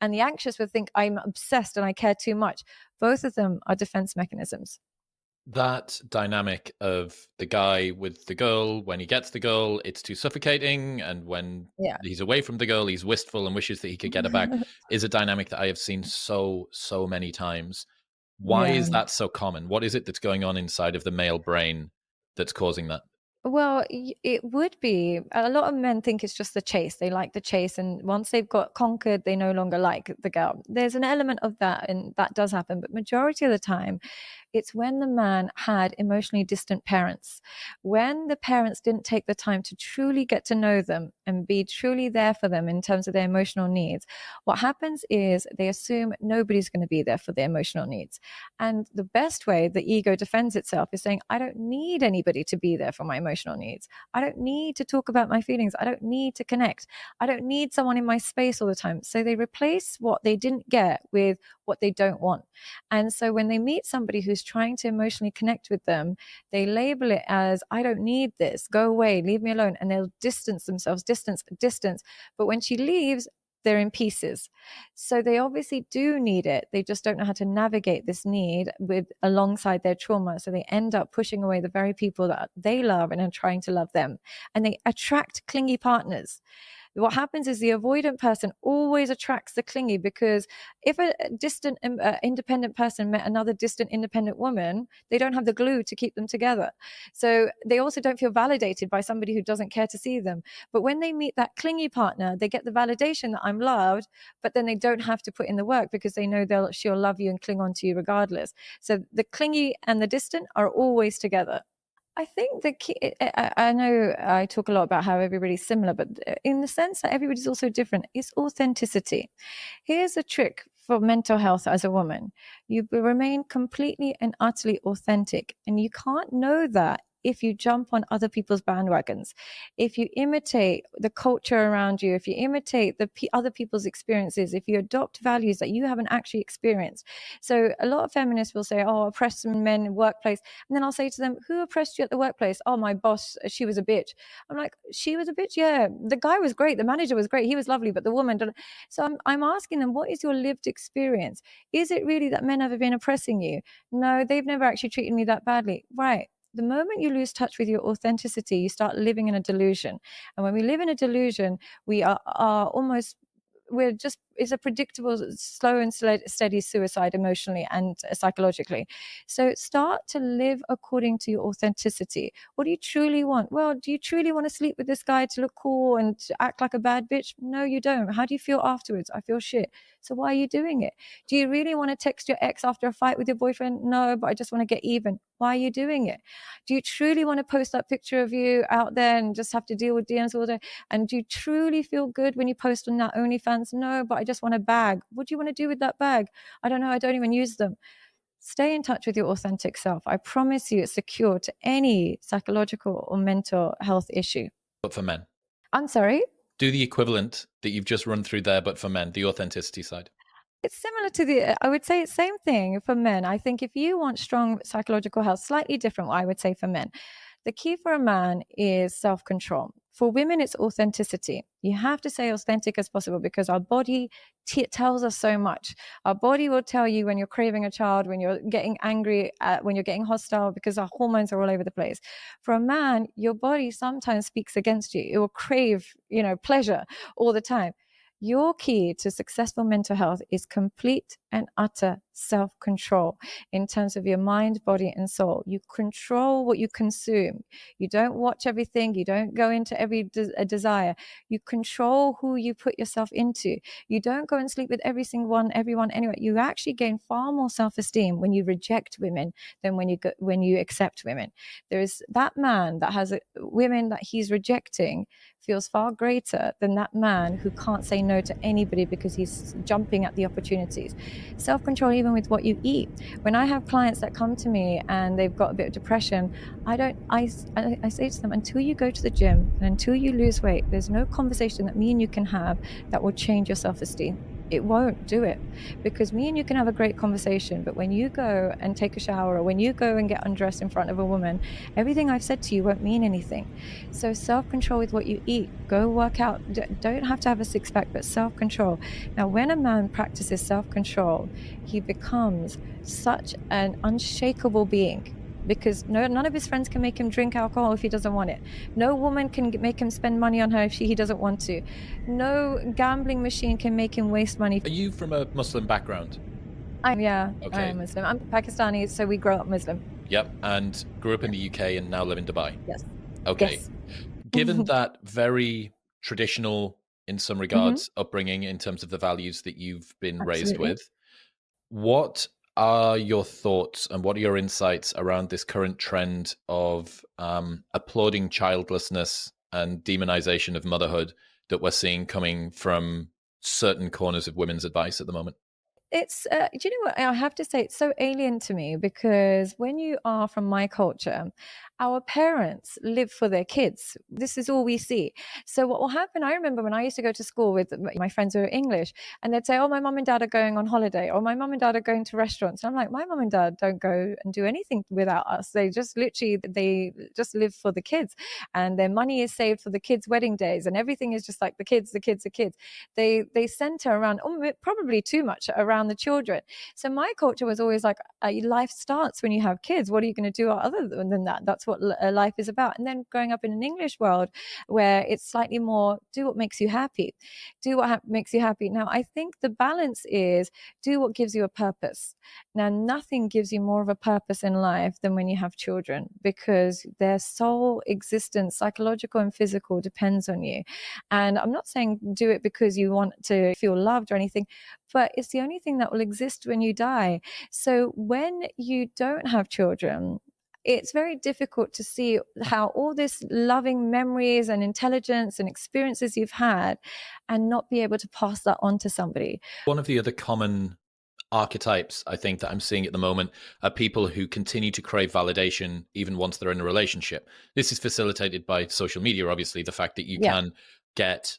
And the anxious would think I'm obsessed and I care too much. Both of them are defense mechanisms. That dynamic of the guy with the girl, when he gets the girl, it's too suffocating. And when Yeah. he's away from the girl, he's wistful and wishes that he could get her back, is a dynamic that I have seen so many times. Why Yeah. is that so common? What is it that's going on inside of the male brain that's causing that? Well, it would be. A lot of men think it's just the chase. They like the chase, and once they've got conquered, they no longer like the girl. There's an element of that, and that does happen. But majority of the time, it's when the man had emotionally distant parents, when the parents didn't take the time to truly get to know them and be truly there for them in terms of their emotional needs. What happens is they assume nobody's going to be there for their emotional needs. And the best way the ego defends itself is saying, I don't need anybody to be there for my emotional needs. I don't need to talk about my feelings. I don't need to connect. I don't need someone in my space all the time. So they replace what they didn't get with what they don't want. And so when they meet somebody who's trying to emotionally connect with them, they label it as, I don't need this, go away, leave me alone. And they'll distance themselves, distance. But when she leaves, they're in pieces. So they obviously do need it. They just don't know how to navigate this need with alongside their trauma. So they end up pushing away the very people that they love and are trying to love them. And they attract clingy partners. What happens is the avoidant person always attracts the clingy, because if a distant independent person met another distant independent woman, they don't have the glue to keep them together. So they also don't feel validated by somebody who doesn't care to see them. But when they meet that clingy partner, they get the validation that I'm loved, but then they don't have to put in the work because they know she'll love you and cling on to you regardless. So the clingy and the distant are always together. I think the key, I know I talk a lot about how everybody's similar, but in the sense that everybody's also different, it's authenticity. Here's a trick for mental health as a woman. You remain completely and utterly authentic, and you can't know that if you jump on other people's bandwagons, if you imitate the culture around you, if you imitate the other people's experiences, if you adopt values that you haven't actually experienced. So a lot of feminists will say, oh, oppressed men in workplace. And then I'll say to them, who oppressed you at the workplace? Oh, my boss, she was a bitch. I'm like, she was a bitch? Yeah. The guy was great. The manager was great. He was lovely, but the woman didn't. So I'm asking them, what is your lived experience? Is it really that men have been oppressing you? No, they've never actually treated me that badly. Right. The moment you lose touch with your authenticity, you start living in a delusion. And when we live in a delusion, we are almost, it's a predictable, slow and steady suicide emotionally and psychologically. So start to live according to your authenticity. What do you truly want? Well, do you truly want to sleep with this guy to look cool and to act like a bad bitch? No, you don't. How do you feel afterwards? I feel shit. So why are you doing it? Do you really want to text your ex after a fight with your boyfriend? No, but I just want to get even. Why are you doing it? Do you truly want to post that picture of you out there and just have to deal with DMs all day? And do you truly feel good when you post on that OnlyFans? No, but I just want a bag. What do you want to do with that bag? I don't know. I don't even use them. Stay in touch with your authentic self. I promise you it's secure to any psychological or mental health issue. But for men? I'm sorry? Do the equivalent that you've just run through there, but for men, the authenticity side. It's similar to I would say it's same thing for men. I think if you want strong psychological health, slightly different, what I would say for men. The key for a man is self-control. For women, it's authenticity. You have to stay authentic as possible because our body tells us so much. Our body will tell you when you're craving a child, when you're getting angry, when you're getting hostile, because our hormones are all over the place. For a man, your body sometimes speaks against you. It will crave, pleasure all the time. Your key to successful mental health is complete and utter self-control in terms of your mind, body, and soul. You control what you consume. You don't watch everything. You don't go into every desire. You control who you put yourself into. You don't go and sleep with everyone anyway. You actually gain far more self-esteem when you reject women than when you accept women. There is that man that has women that he's rejecting feels far greater than that man who can't say no to anybody because he's jumping at the opportunities. Self-control even with what you eat. When I have clients that come to me and they've got a bit of depression, I say to them, until you go to the gym and until you lose weight, there's no conversation that me and you can have that will change your self-esteem. It won't do it, because me and you can have a great conversation, but when you go and take a shower or when you go and get undressed in front of a woman, everything I've said to you won't mean anything. So self-control with what you eat. Go work out. Don't have to have a six-pack, but self-control. Now, when a man practices self-control, he becomes such an unshakable being, because none of his friends can make him drink alcohol if he doesn't want it. No woman can make him spend money on her if he doesn't want to. No gambling machine can make him waste money. Are you from a Muslim background? Yeah, Okay. I am Muslim. I'm Pakistani, so we grow up Muslim. Yep. And grew up in the UK and now live in Dubai. Yes. Okay. Yes. Given that very traditional, in some Mhm. regards, upbringing in terms of the values that you've been raised Absolutely. with, what are your thoughts and what are your insights around this current trend of applauding childlessness and demonization of motherhood that we're seeing coming from certain corners of women's advice at the moment? It's do you know what? I have to say it's so alien to me, because when you are from my culture, our parents live for their kids. This is all we see. So what will happen? I remember when I used to go to school with my friends who are English, and they'd say, "Oh, my mum and dad are going on holiday," or "My mum and dad are going to restaurants." And I'm like, "My mum and dad don't go and do anything without us. They just live for the kids, and their money is saved for the kids' wedding days, and everything is just like the kids, the kids, the kids." They center around, probably too much around the children. So my culture was always like, life starts when you have kids. What are you going to do other than that? That's what life is about. And then growing up in an English world where it's slightly more, do what makes you happy, do what makes you happy. Now I think the balance is, do what gives you a purpose. Now nothing gives you more of a purpose in life than when you have children, because their sole existence, psychological and physical, depends on you. And I'm not saying do it because you want to feel loved or anything, but it's the only thing that will exist when you die. So when you don't have children, it's very difficult to see how all this loving memories and intelligence and experiences you've had, and not be able to pass that on to somebody. One of the other common archetypes I think that I'm seeing at the moment are people who continue to crave validation even once they're in a relationship. This is facilitated by social media, obviously, the fact that you Yeah. can get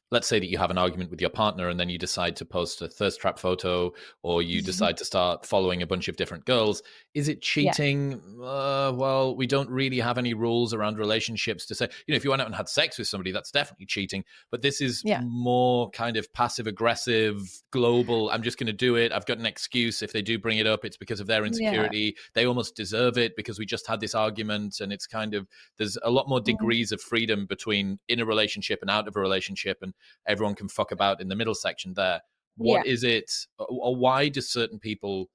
let's say that you have an argument with your partner and then you decide to post a thirst trap photo, or you decide to start following a bunch of different girls. Is it Yeah. cheating? Well, we don't really have any rules around relationships to say, if you went out and had sex with somebody, that's definitely cheating. But this is Yeah. more kind of passive aggressive, global. I'm just going to do it. I've got an excuse. If they do bring it up, it's because of their Yeah. insecurity. They almost deserve it because we just had this argument. And it's kind of, there's a lot more degrees of freedom between in a relationship and out of a relationship. And everyone can fuck about in the middle section there. Yeah. What is it, or why do certain people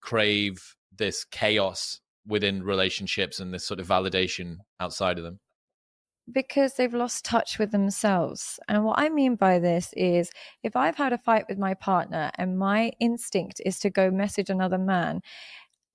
crave this chaos within relationships and this sort of validation outside of them? Because they've lost touch with themselves. And what I mean by this is, if I've had a fight with my partner and my instinct is to go message another man,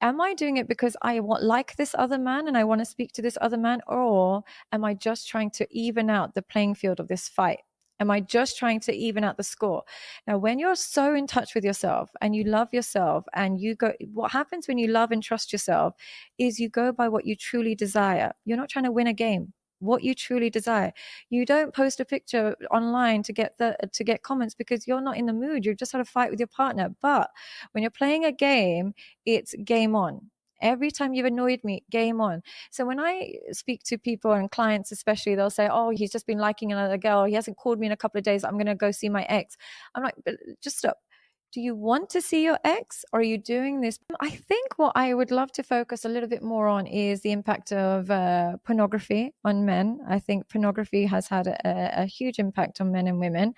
am I doing it because I like this other man and I want to speak to this other man? Or am I just trying to even out the playing field of this fight? Am I just trying to even out the score? Now, when you're so in touch with yourself and you love yourself and you go, what happens when you love and trust yourself is you go by what you truly desire. You're not trying to win a game. What you truly desire. You don't post a picture online to get comments because you're not in the mood. You've just had a fight with your partner. But when you're playing a game, it's game on. Every time you've annoyed me, game on. So when I speak to people and clients, especially, they'll say, "Oh, he's just been liking another girl. He hasn't called me in a couple of days. I'm going to go see my ex." I'm like, but just stop. Do you want to see your ex, or are you doing this? I think what I would love to focus a little bit more on is the impact of pornography on men. I think pornography has had a huge impact on men and women.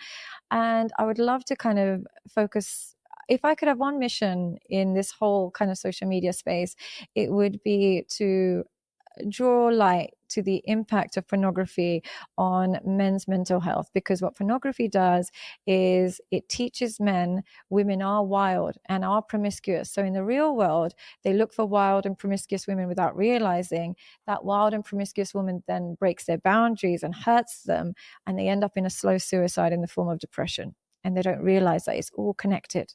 And I would love to kind of focus, if I could have one mission in this whole kind of social media space, it would be to draw light to the impact of pornography on men's mental health. Because what pornography does is it teaches men women are wild and are promiscuous. So in the real world, they look for wild and promiscuous women without realizing that wild and promiscuous woman then breaks their boundaries and hurts them, and they end up in a slow suicide in the form of depression. and they don't realize that it's all connected.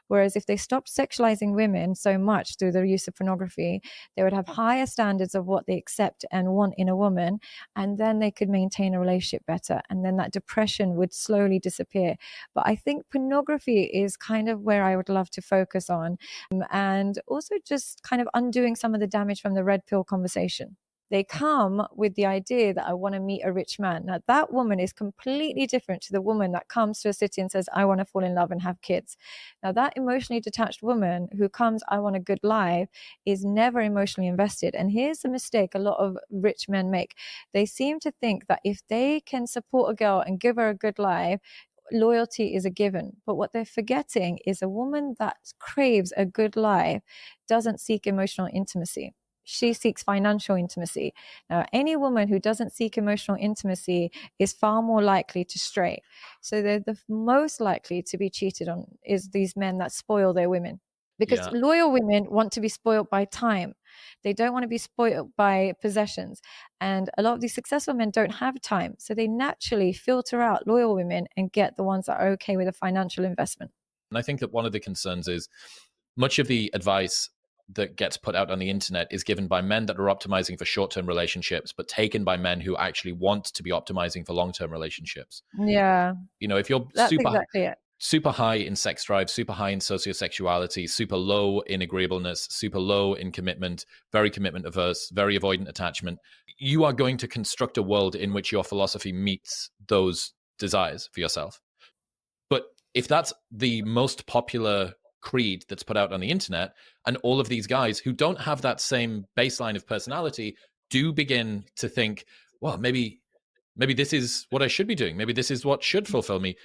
Whereas if they stopped sexualizing women so much through the use of pornography, they would have higher standards of what they accept and want in a woman, and then they could maintain a relationship better. And then that depression would slowly disappear. But I think pornography is kind of where I would love to focus on, and also just kind of undoing some of the damage from the red pill conversation. They come with the idea that I want to meet a rich man. Now, that woman is completely different to the woman that comes to a city and says, I want to fall in love and have kids. Now, that emotionally detached woman who comes, I want a good life, is never emotionally invested. And here's the mistake a lot of rich men make. They seem to think that if they can support a girl and give her a good life, loyalty is a given. But what they're forgetting is a woman that craves a good life doesn't seek emotional intimacy. She seeks financial intimacy. Now, any woman who doesn't seek emotional intimacy is far more likely to stray. So they're the most likely to be cheated on is these men that spoil their women. Because Yeah. loyal women want to be spoiled by time. They don't want to be spoiled by possessions. And a lot of these successful men don't have time. So they naturally filter out loyal women and get the ones that are okay with a financial investment. And I think that one of the concerns is much of the advice that gets put out on the internet is given by men that are optimizing for short-term relationships, but taken by men who actually want to be optimizing for long-term relationships. Yeah. You know, if you're That's exactly it. super high in sex drive, super high in sociosexuality, super low in agreeableness, super low in commitment, very commitment averse, very avoidant attachment, you are going to construct a world in which your philosophy meets those desires for yourself. But if that's the most popular creed that's put out on the internet, and all of these guys who don't have that same baseline of personality do begin to think, well, maybe this is what I should be doing. Maybe this is what should fulfill me.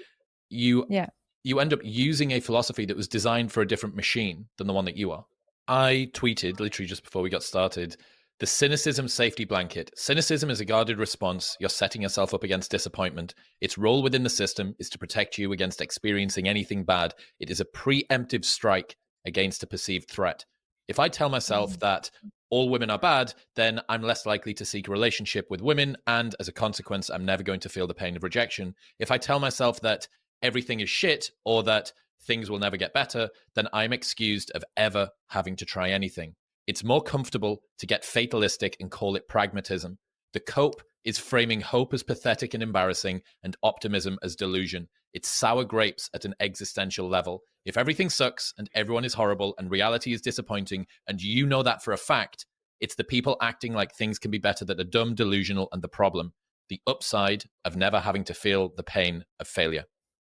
You Yeah. you end up using a philosophy that was designed for a different machine than the one that you are. I tweeted literally just before we got started, the cynicism safety blanket. Cynicism is a guarded response. You're setting yourself up against disappointment. Its role within the system is to protect you against experiencing anything bad. It is a preemptive strike against a perceived threat. If I tell myself that all women are bad, then I'm less likely to seek a relationship with women, and as a consequence, I'm never going to feel the pain of rejection. If I tell myself that everything is shit or that things will never get better, then I'm excused of ever having to try anything. It's more comfortable to get fatalistic and call it pragmatism. The cope is framing hope as pathetic and embarrassing and optimism as delusion. It's sour grapes at an existential level. If everything sucks and everyone is horrible and reality is disappointing, and you know that for a fact, it's the people acting like things can be better that are dumb, delusional, and the problem. The upside of never having to feel the pain of failure.